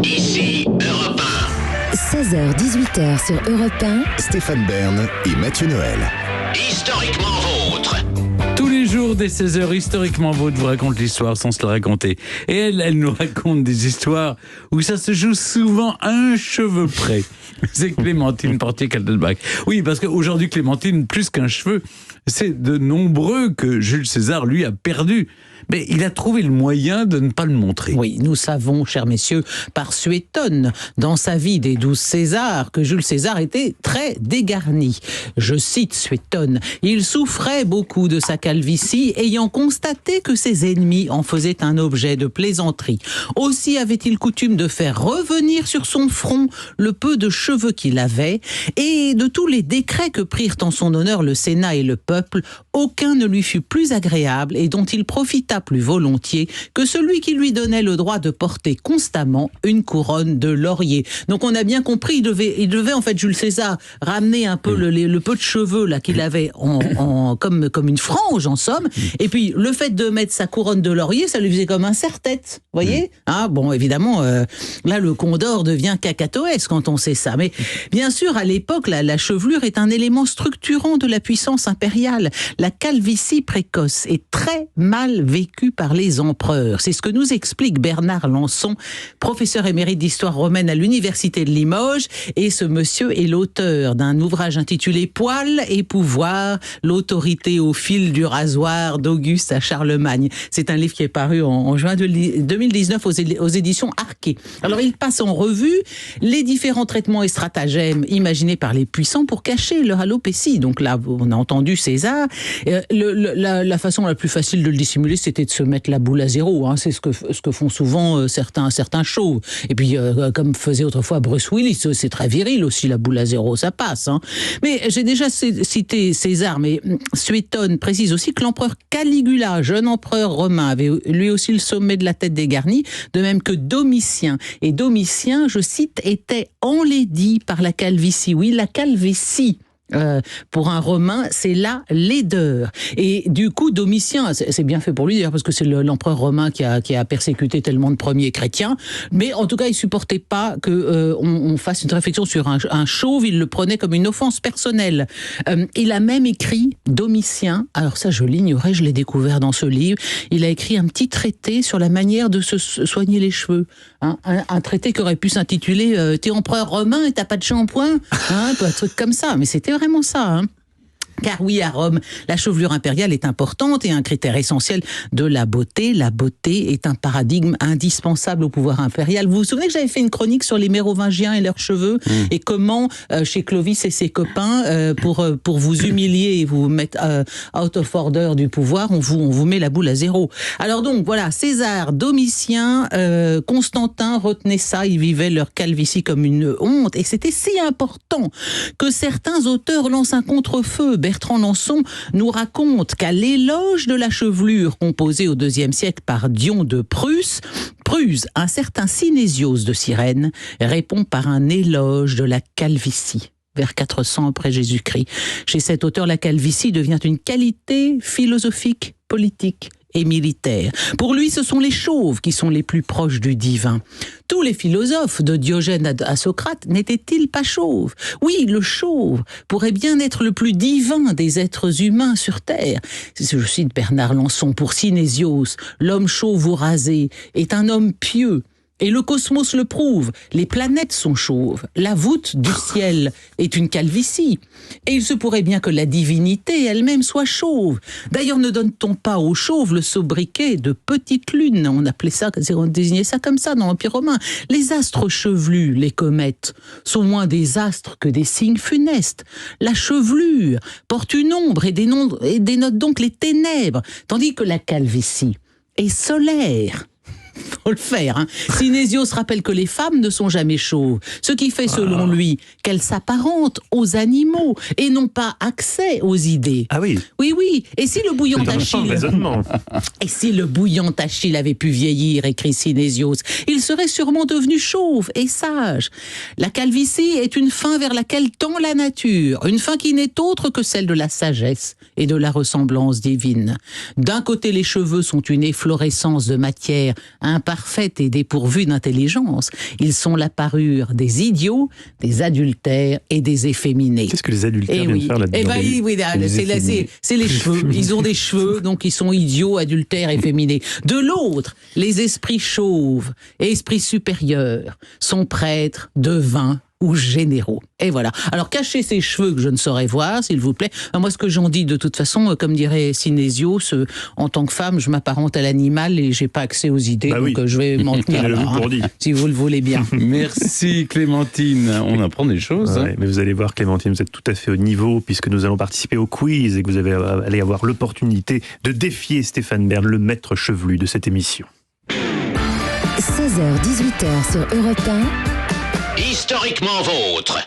Ici Europe 16h-18h sur Europe 1. Stéphane Bern et Mathieu Noël. 1. Historiquement vôtre. Tous les jours dès 16h, historiquement vôtre vous raconte l'histoire sans se la raconter. Et elle nous raconte des histoires où ça se joue souvent à un cheveu près. C'est Clémentine Portier-Kaltenbach. Oui, parce qu'aujourd'hui, Clémentine, plus qu'un cheveu, c'est de nombreux que Jules César, lui, a perdu. Mais il a trouvé le moyen de ne pas le montrer. Oui, nous savons, chers messieurs, par Suétone, dans sa vie des 12 Césars, que Jules César était très dégarni. Je cite Suétone, « Il souffrait beaucoup de sa calvitie, ayant constaté que ses ennemis en faisaient un objet de plaisanterie. Aussi avait-il coutume de faire revenir sur son front le peu de cheveux qu'il avait, et de tous les décrets que prirent en son honneur le Sénat et le peuple, aucun ne lui fut plus agréable et dont il profita plus volontiers que celui qui lui donnait le droit de porter constamment une couronne de laurier. » Donc on a bien compris, il devait en fait, Jules César, ramener un peu le peu de cheveux là qu'il avait comme une frange en somme, et puis le fait de mettre sa couronne de laurier, ça lui faisait comme un serre-tête, vous voyez, hein, bon évidemment, là le Condor devient cacatoès quand on sait ça, mais bien sûr à l'époque la chevelure est un élément structurant de la puissance impériale. La calvitie précoce est très mal vécue par les empereurs. C'est ce que nous explique Bernard Lançon, professeur émérite d'histoire romaine à l'université de Limoges, et ce monsieur est l'auteur d'un ouvrage intitulé Poil et pouvoir, l'autorité au fil du rasoir d'Auguste à Charlemagne. C'est un livre qui est paru en juin 2019 aux éditions Arquet. Alors il passe en revue les différents traitements et stratagèmes imaginés par les puissants pour cacher leur alopécie. Donc là, on a entendu César. La façon la plus facile de le dissimuler, c'était de se mettre la boule à zéro. Hein. C'est ce que font souvent certains chauves. Et puis, comme faisait autrefois Bruce Willis, c'est très viril aussi, la boule à zéro, ça passe. Hein. Mais j'ai déjà cité César, mais Suétone précise aussi que l'empereur Caligula, jeune empereur romain, avait lui aussi le sommet de la tête dégarnie, de même que Domitien. Et Domitien, je cite, était enlaidi par la calvitie. Oui, la calvitie. Pour un Romain, c'est la laideur. Et du coup, Domitien, c'est bien fait pour lui d'ailleurs, parce que c'est l'empereur romain qui a persécuté tellement de premiers chrétiens. Mais en tout cas, il supportait pas que on fasse une réflexion sur un chauve. Il le prenait comme une offense personnelle. Il a même écrit, Domitien, alors ça je l'ignorais, je l'ai découvert dans ce livre, il a écrit un petit traité sur la manière de se soigner les cheveux. Hein, un traité qui aurait pu s'intituler « T'es empereur romain et t'as pas de shampoing ?» hein, un truc comme ça, mais c'était vraiment ça, hein. Car oui, à Rome, la chevelure impériale est importante et un critère essentiel de la beauté. La beauté est un paradigme indispensable au pouvoir impérial. Vous vous souvenez que j'avais fait une chronique sur les Mérovingiens et leurs cheveux et comment, chez Clovis et ses copains, pour vous humilier et vous mettre out of order du pouvoir, on vous met la boule à zéro. Alors donc, voilà, César, Domitien, Constantin retenaient ça, ils vivaient leur calvitie comme une honte et c'était si important que certains auteurs lancent un contre-feu. Bertrand Lançon nous raconte qu'à l'éloge de la chevelure composée au IIe siècle par Dion de Prusse, un certain Synésios de Cyrène répond par un éloge de la calvitie. Vers 400 après Jésus-Christ. Chez cet auteur, la calvitie devient une qualité philosophique, politique et militaire. Pour lui, ce sont les chauves qui sont les plus proches du divin. Tous les philosophes, de Diogène à Socrate, n'étaient-ils pas chauves? Oui, le chauve pourrait bien être le plus divin des êtres humains sur Terre. Je cite Bernard Lançon, pour Synésios, l'homme chauve ou rasé est un homme pieux. Et le cosmos le prouve, les planètes sont chauves, la voûte du ciel est une calvitie. Et il se pourrait bien que la divinité elle-même soit chauve. D'ailleurs, ne donne-t-on pas aux chauves le sobriquet de petite lune? On appelait ça, on désignait ça comme ça dans l'Empire romain. Les astres chevelus, les comètes, sont moins des astres que des signes funestes. La chevelure porte une ombre et dénote donc les ténèbres, tandis que la calvitie est solaire. Faut le faire, hein. Synésios rappelle que les femmes ne sont jamais chauves, ce qui fait selon lui qu'elles s'apparentent aux animaux et n'ont pas accès aux idées. Ah oui. Oui. Et si le bouillon d'Achille avait pu vieillir, écrit Synésios, il serait sûrement devenu chauve et sage. La calvitie est une fin vers laquelle tend la nature, une fin qui n'est autre que celle de la sagesse et de la ressemblance divine. D'un côté, les cheveux sont une efflorescence de matière imparfaite et dépourvue d'intelligence. Ils sont la parure des idiots, des adultères et des efféminés. Qu'est-ce que les adultères viennent faire là-dedans? C'est les cheveux. Ils ont des cheveux, donc ils sont idiots, adultères, efféminés. De l'autre, les esprits chauves, esprits supérieurs, sont prêtres, devins ou généraux. Et voilà. Alors, cachez ces cheveux que je ne saurais voir, s'il vous plaît. Moi, ce que j'en dis, de toute façon, comme dirait Synésio, en tant que femme, je m'apparente à l'animal et j'ai pas accès aux idées, donc je vais m'en tenir là, si vous le voulez bien. Merci Clémentine. On apprend des choses. Ouais, mais vous allez voir, Clémentine, vous êtes tout à fait au niveau, puisque nous allons participer au quiz et que vous allez avoir l'opportunité de défier Stéphane Bern, le maître chevelu de cette émission. 16h-18h sur Europe 1. Historiquement vôtre.